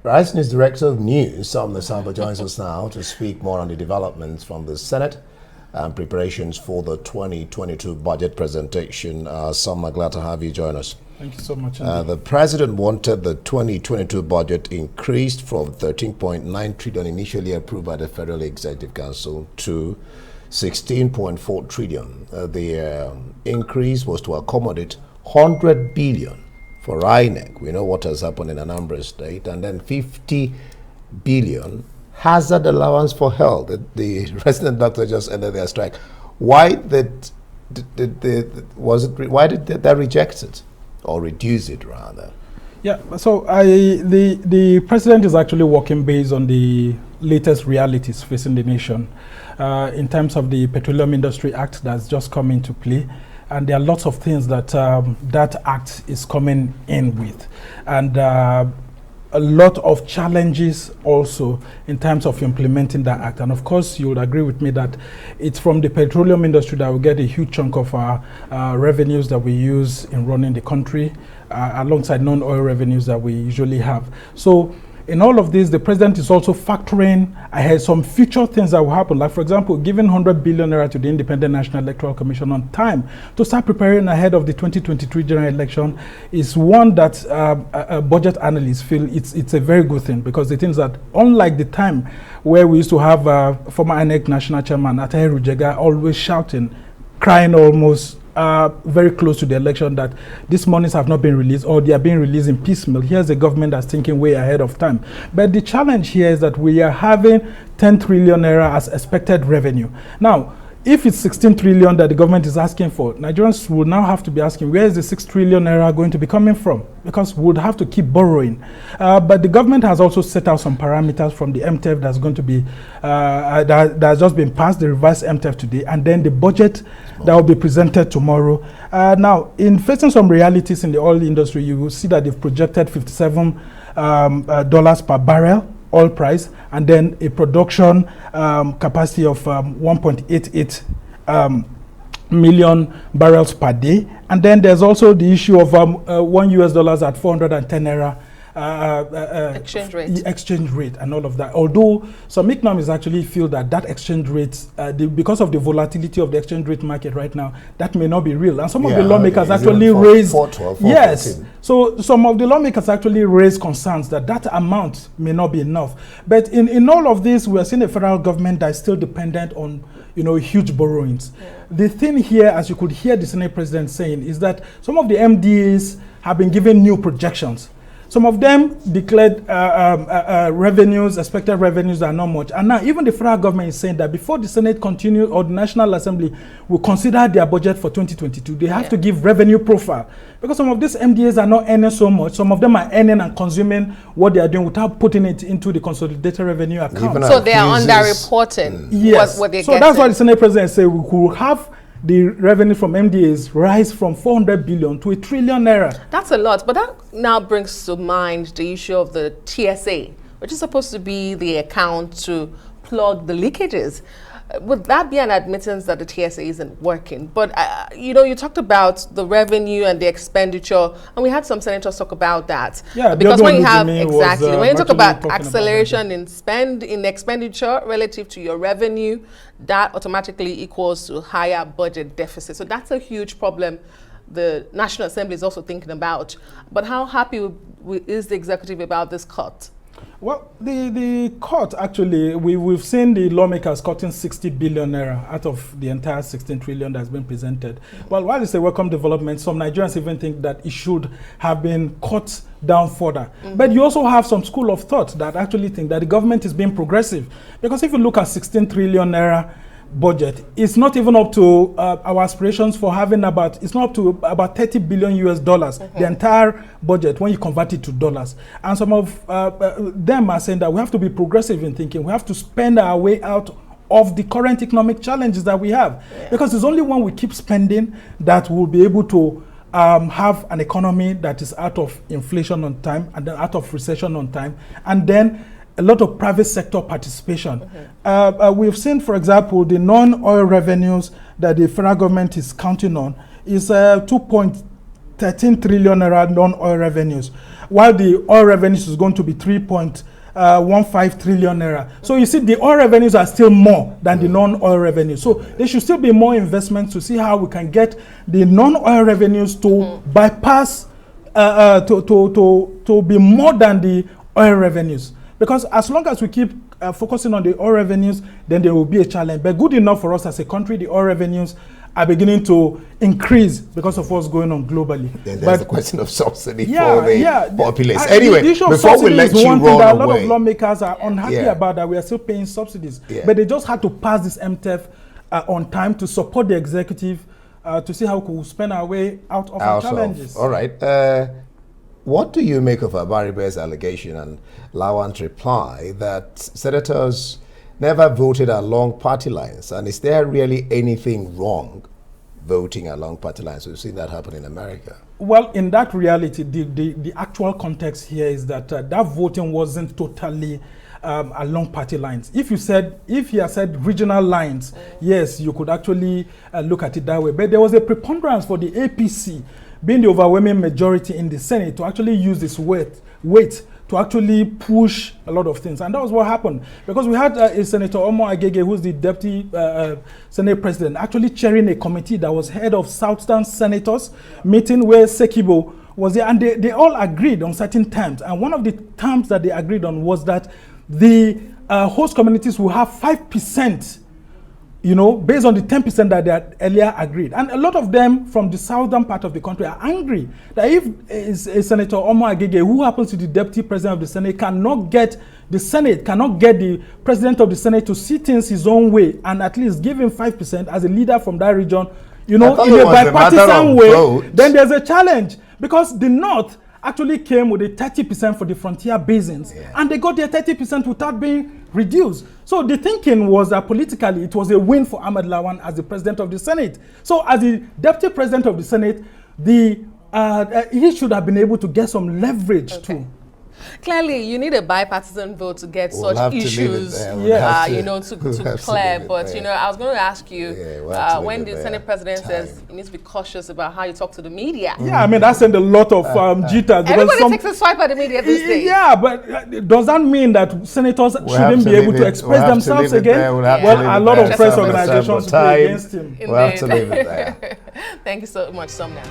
Rising is Director of News, Sumner Sambo, joins us now to speak more on the developments from the Senate and preparations for the 2022 budget presentation. Sumner, glad to have you join us. Thank you so much. The President wanted the 2022 budget increased from 13.9 trillion initially approved by the Federal Executive Council to 16.4 trillion. The increase was to accommodate 100 billion for INEC. We know what has happened in Anambra State, and then 50 billion hazard allowance for health. The resident doctor just ended their strike. Why did they reject it or reduce it rather? Yeah, so the president is actually working based on the latest realities facing the nation in terms of the Petroleum Industry Act that's just come into play. And there are lots of things that that act is coming in with. And a lot of challenges also in terms of implementing that act. And of course, you would agree with me that it's from the petroleum industry that we get a huge chunk of our revenues that we use in running the country, alongside non-oil revenues that we usually have. So in all of this, the president is also factoring ahead some future things that will happen. Like, for example, giving 100 billion naira to the Independent National Electoral Commission on time to start preparing ahead of the 2023 general election is one that budget analysts feel it's a very good thing, because the things that, unlike the time where we used to have former INEC National Chairman Atahe Rujega always shouting, crying almost, very close to the election, that these monies have not been released or they are being released in piecemeal. Here's a government that's thinking way ahead of time. But the challenge here is that we are having 10 trillion naira as expected revenue. Now, if it's 16 trillion that the government is asking for, Nigerians will now have to be asking, where is the 6 trillion naira going to be coming from? Because we would have to keep borrowing. But the government has also set out some parameters from the MTF that's going to be, that has just been passed, the revised MTF today, and then the budget that will be presented tomorrow. Now, in facing some realities in the oil industry, you will see that they've projected $57 per barrel oil price, and then a production capacity of 1.88 million barrels per day. And then there's also the issue of $1 at 410 naira exchange rate and all of that. Although some economists actually feel that that exchange rate, because of the volatility of the exchange rate market right now, that may not be real. And some of the lawmakers actually raised, yes. So some of the lawmakers actually raised concerns that that amount may not be enough. But in all of this, we are seeing a federal government that is still dependent on, huge borrowings. Yeah. The thing here, as you could hear the Senate president saying, is that some of the MDAs have been given new projections. Some of them declared revenues, expected revenues are not much. And now even the federal government is saying that before the Senate continue or the National Assembly will consider their budget for 2022, they have to give revenue profile. Because some of these MDAs are not earning so much. Some of them are earning and consuming what they are doing without putting it into the consolidated revenue account. So they are underreporting what they're so getting. That's why the Senate president said we could have the revenue from MDAs rise from 400 billion to 1 trillion naira. That's a lot, but that now brings to mind the issue of the TSA, which is supposed to be the account to plug the leakages. Would that be an admittance that the TSA isn't working? But, you talked about the revenue and the expenditure, and we had some senators talk about that. Yeah, because when you have, when you talk about acceleration in expenditure relative to your revenue, that automatically equals to higher budget deficit. So that's a huge problem the National Assembly is also thinking about. But how happy is the executive about this cut? Well, the cut, actually, we've seen the lawmakers cutting 60 billion naira out of the entire 16 trillion that's been presented. Well, while it's a welcome development, some Nigerians even think that it should have been cut down further. But you also have some school of thought that actually think that the government is being progressive. Because if you look at 16 trillion naira budget, it's not even up to our aspirations for having it's not up to about 30 billion US dollars, the entire budget when you convert it to dollars. And some of them are saying that we have to be progressive in thinking. We have to spend our way out of the current economic challenges that we have. Because it's only when we keep spending that we'll be able to have an economy that is out of inflation on time and then out of recession on time, and then a lot of private sector participation. We've seen, for example, the non-oil revenues that the federal government is counting on is 2.3 13 trillion naira non-oil revenues, while the oil revenues is going to be 3.15 trillion naira. So you see, the oil revenues are still more than the non-oil revenues. So there should still be more investment to see how we can get the non-oil revenues to bypass, to be more than the oil revenues. Because as long as we keep focusing on the oil revenues, then there will be a challenge. But good enough for us as a country, the oil revenues are beginning to increase because of what's going on globally. Then there's the question of subsidy for the populace. The Anyway, before we let you run that a lot away, of lawmakers are unhappy about, that we are still paying subsidies. But they just had to pass this MTEF on time to support the executive to see how we could spend our way out of our challenges. All right. What do you make of Abaribe's allegation and Lawan's reply that senators never voted along party lines? And is there really anything wrong voting along party lines? We've seen that happen in America. Well, in that reality, the actual context here is that that voting wasn't totally along party lines. If he had said regional lines, yes, you could actually look at it that way. But there was a preponderance for the APC, being the overwhelming majority in the Senate, to actually use this weight to actually push a lot of things. And that was what happened. Because we had Senator Omo Agege, who's the Deputy Senate President, actually chairing a committee that was head of Southern senators, meeting where Sekibo was there. And they all agreed on certain terms. And one of the terms that they agreed on was that the host communities will have 5%, based on the 10% that they had earlier agreed. And a lot of them from the southern part of the country are angry that if Senator Omo Agege, who happens to be the Deputy President of the Senate, cannot get the President of the Senate to see things his own way and at least give him 5% as a leader from that region, in a bipartisan way, then there's a challenge. Because the North actually came with a 30% for the frontier basins, and they got their 30% without being reduced. So the thinking was that politically it was a win for Ahmed Lawan as the President of the Senate. So as the Deputy President of the Senate, he should have been able to get some leverage too. Clearly, you need a bipartisan vote to get such issues, to clear. But I was going to ask you, when the Senate President says you need to be cautious about how you talk to the media. Yeah, I mean that sent a lot of jitters. Everybody takes a swipe at the media these days. Yeah, but does that mean that senators shouldn't be able to express themselves again? Well, a lot of press organizations will be against him. We'll have to leave it there. Thank you so much, Sumner.